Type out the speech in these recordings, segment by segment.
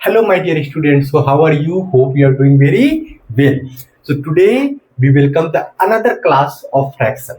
Hello, my dear students. So, how are you? Hope you are doing very well. So, today we welcome the another class of fraction.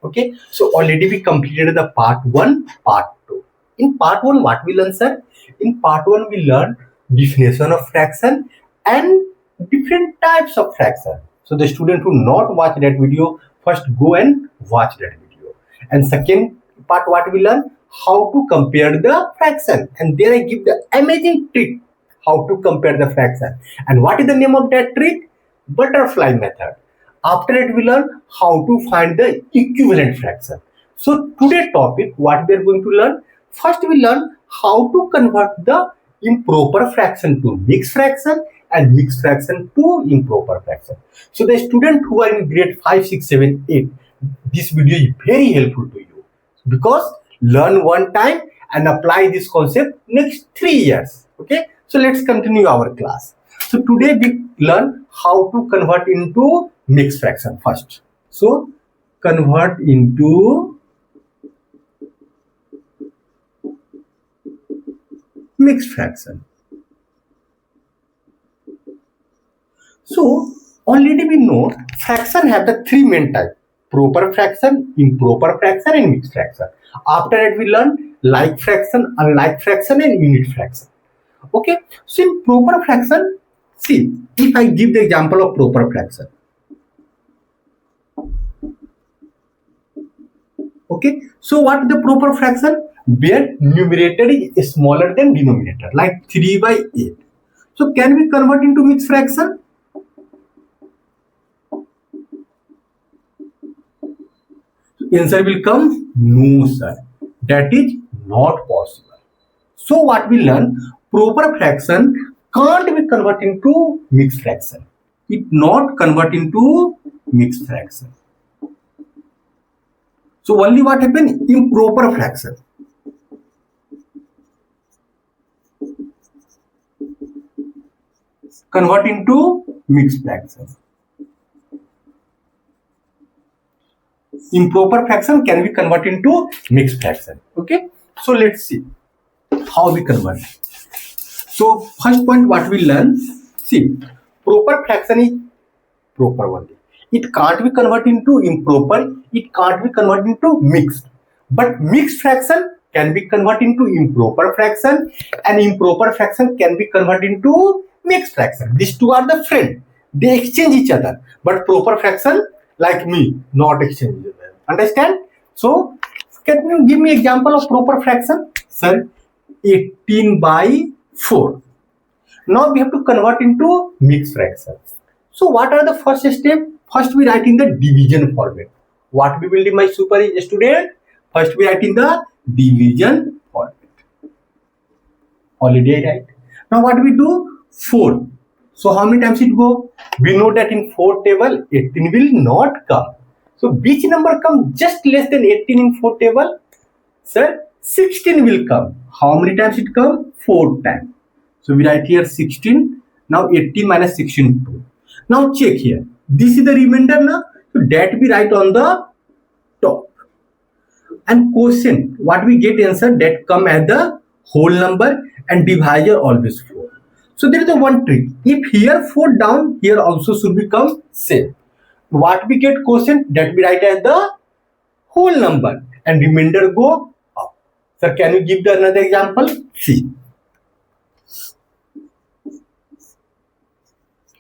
Okay. So, already we completed the part one, part two. In part one, what we learn, sir? In part one, we learn definition of fraction and different types of fraction. So, the student who not watch that video, first go and watch that video. And second part, what we learn? How to compare the fraction. And there I give the amazing trick how to compare the fraction. And what is the name of that trick? Butterfly method. After it, we learn how to find the equivalent fraction. So today topic, what we are going to learn? First, we learn how to convert the improper fraction to mixed fraction and mixed fraction to improper fraction. So the student who are in grade 5, 6, 7, 8, this video is very helpful to you because learn one time and apply this concept next 3 years. Okay. So let's continue our class. So today we learn how to convert into mixed fraction first. So convert into mixed fraction. So already we know fraction have the three main types: proper fraction, improper fraction, and mixed fraction. After that we learn like fraction, unlike fraction, and unit fraction. Okay, so in proper fraction, see, if I give the example of proper fraction, okay, so what is the proper fraction? Where numerator is smaller than denominator, like 3 by 8. So can we convert into mixed fraction? Answer will come, no sir, that is not possible. So what we learn, proper fraction can't be converted into mixed fraction. It not convert into mixed fraction. So only what happen? Improper fraction. Convert into mixed fraction. Improper fraction can be converted into mixed fraction. Okay. So let's see how we convert. So first point what we learn, see, proper fraction is proper only. It can't be converted into improper, it can't be converted into mixed. But mixed fraction can be converted into improper fraction and improper fraction can be converted into mixed fraction. These two are the friend. They exchange each other. But proper fraction, like me, not exchange each other. Understand? So can you give me example of proper fraction? Sir, 18 by 4. Now we have to convert into mixed fraction. So what are the first step? First we write in the division format. What we will do, my super student? First we write in the division format. Already I write. Now what we do? 4. So how many times it go? We know that in 4 table 18 will not come. So which number come just less than 18 in 4 table? Sir, 16 will come. How many times it come? 4 times. So we write here 16. Now 18 minus 16, 2. Now check here. This is the remainder now. So that we write on the top. And quotient, what we get answer, that come as the whole number and divisor always 4. So there is a one trick. If here 4 down, here also should become same. What we get quotient, that we write as the whole number and remainder go up. Sir, can you give the another example? See.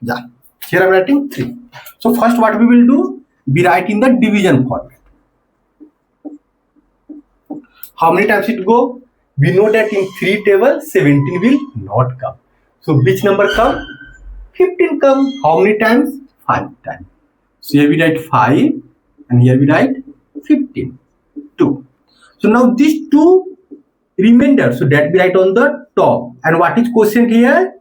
Yeah, here I am writing 3. So first what we will do, we write in the division format. How many times it go? We know that in 3 table 17 will not come. So which number come? 15 come. How many times? 5 times. So here we write 5 and here we write 15. 2. So now these two remainder, so that we write on the top. And what is quotient here?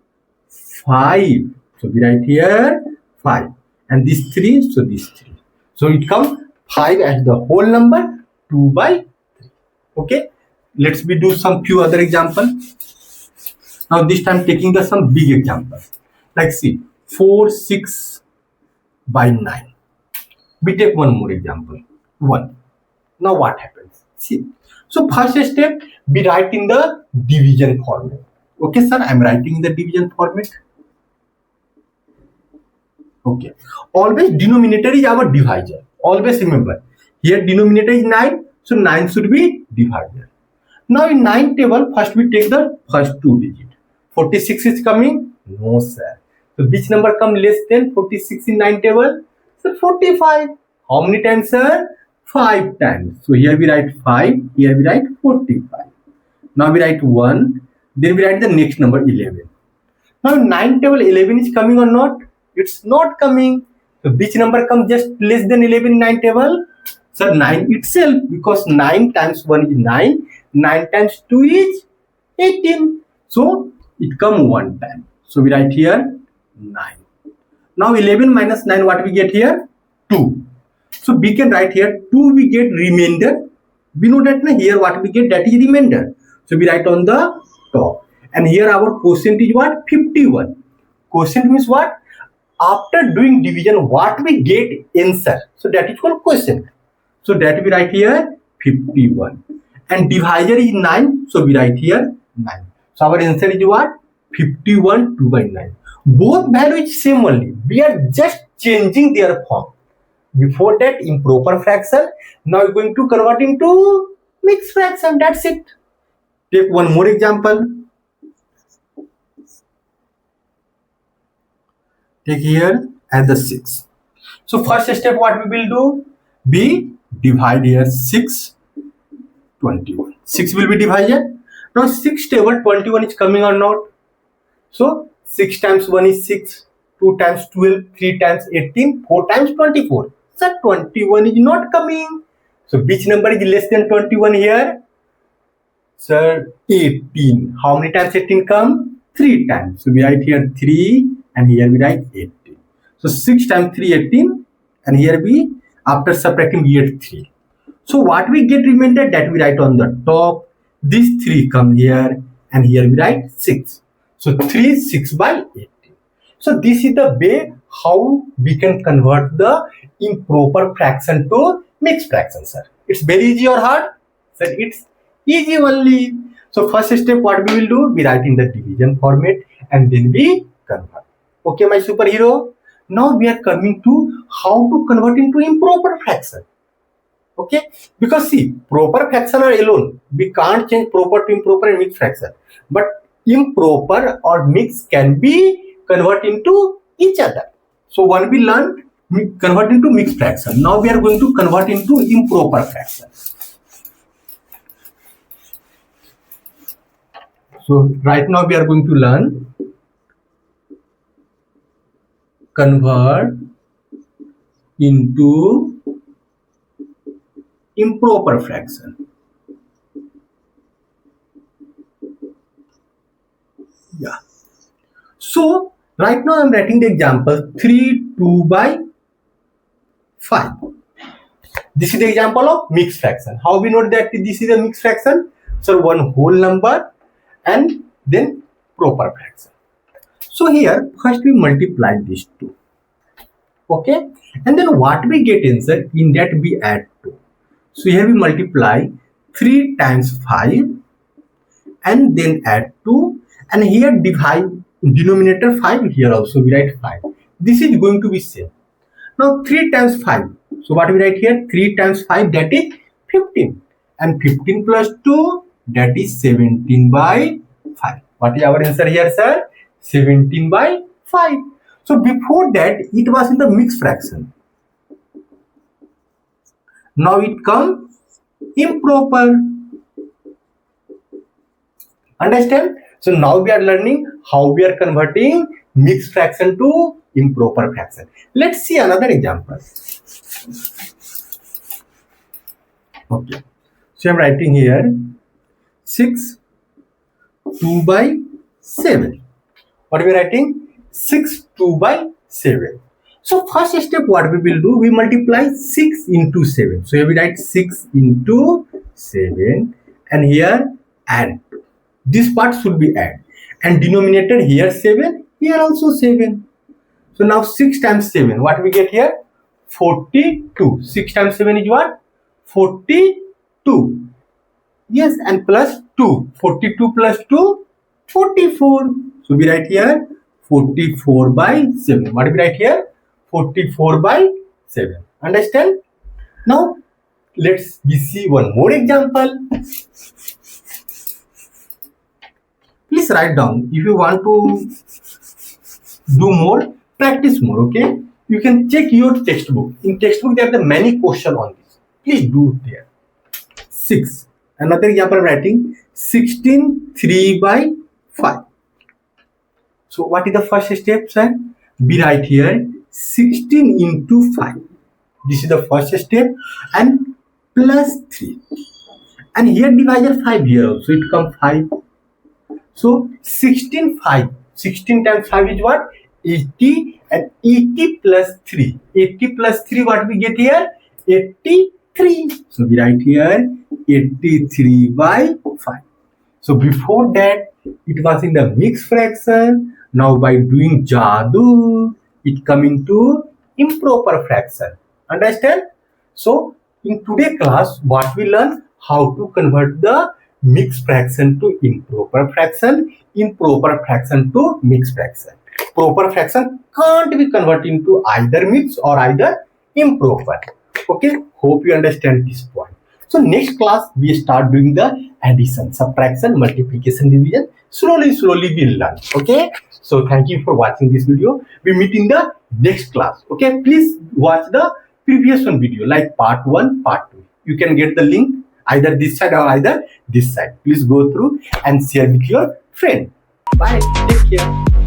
5. So we write here 5. And this 3, so this 3. So it comes 5 as the whole number, 2 by 3. Okay. Let's we do some few other examples. Now this time taking the some big examples. Like see, 4, 6 by 9. We take one more example. 1. Now what happens? See. So first step, we write in the division format. Okay, sir, I'm writing in the division format. Okay. Always denominator is our divisor. Always remember. Here denominator is 9. So 9 should be divisor. Now in 9 table, first we take the first two digit. 46 is coming? No, sir. So which number come less than 46 in 9 table? So 45. How many times, sir? 5 times. So here we write 5. Here we write 45. Now we write 1. Then we write the next number 11. Now 9 table 11 is coming or not? It's not coming. So which number comes just less than 11 in 9 table? So 9 itself, because 9 times 1 is 9. 9 times 2 is 18. So it come one time. So we write here 9. Now 11 minus 9, what we get here? 2. So we can write here 2, we get remainder. We know that here what we get, that is remainder. So we write on the top. And here our quotient is what? 51. Quotient means what? After doing division, what we get answer. So that is called quotient. So that we write here 51. And divisor is 9. So we write here 9. So our answer is what? 51 2 by 9. Both values same only. We are just changing their form. Before that, improper fraction. Now we're going to convert into mixed fraction. That's it. Take one more example. Take here as the 6. So first step, what we will do? We divide here 6, 21. 6 will be divided. Now 6 table 21 is coming or not? So 6 times 1 is 6, 2 times 12, 3 times 18, 4 times 24. So 21 is not coming. So which number is less than 21 here? Sir, 18. How many times 18 come? 3 times. So we write here 3 and here we write 18. So 6 times 3, 18. And here we, after subtracting, we get 3. So what we get remainder, that we write on the top. These 3 come here and here we write 6. So 3 is 6 by 18. So this is the way how we can convert the improper fraction to mixed fraction, sir. It's very easy or hard? Sir, it's easy only. So first step, what we will do? We write in the division format and then we convert. Okay, my superhero. Now we are coming to how to convert into improper fraction. Okay, because see, proper fraction are alone. We can't change proper to improper and mixed fraction. But improper or mixed can be converted into each other. So when we learned convert into mixed fraction, now we are going to convert into improper fraction. So right now we are going to learn convert into improper fraction. Yeah. So right now I am writing the example 3 2 by 5. This is the example of mixed fraction. How we know that this is a mixed fraction? So one whole number and then proper fraction. So here first we multiply these two. Okay, and then what we get answer, in that we add 2. So here we multiply 3 times 5 and then add 2, and here divide denominator 5, here also we write 5. This is going to be same. Now 3 times 5. So what we write here? 3 times 5, that is 15. And 15 plus 2, that is 17 by 5. What is our answer here, sir? 17 by 5. So before that, it was in the mixed fraction. Now it comes improper. Understand? So now we are learning how we are converting mixed fraction to improper fraction. Let's see another example. Okay. So I'm writing here 6 2 by 7. What are we writing? 6 2 by 7. So first step, what we will do? We multiply 6 into 7. So here we write 6 into 7 and here add 2. This part should be add. And denominator here 7, here also 7. So now 6 times 7, what we get here? 42. 6 times 7 is what? 42. Yes, and plus 2. 42 plus 2, 44. So we write here 44 by 7. What do we write here? 44 by 7. Understand? Now let's see one more example. Please write down. If you want to do more, practice more. Okay? You can check your textbook. In textbook there are the many questions on this. Please do it there. 6. Another example writing 16 3 by 5. So what is the first step, sir? We write here 16 into 5. This is the first step, and plus 3. And here divisor 5 here, so it comes 5. So 16 5. 16 times 5 is what? 80, and 80 plus 3. 80 plus 3, what we get here? 83. So we write here 83 by 5. So before that, it was in the mixed fraction. Now by doing jadoo, it coming to improper fraction. Understand? So in today's class, what we learn? How to convert the mixed fraction to improper fraction to mixed fraction. Proper fraction can't be converted into either mixed or either improper. Okay, hope you understand this point. So next class we start doing the addition, subtraction, multiplication, division. Slowly we learn. Okay, so thank you for watching this video. We meet in the next class. Okay, please watch the previous one video like part 1, part 2. You can get the link either this side or either this side. Please go through and share with your friend. Bye, take care.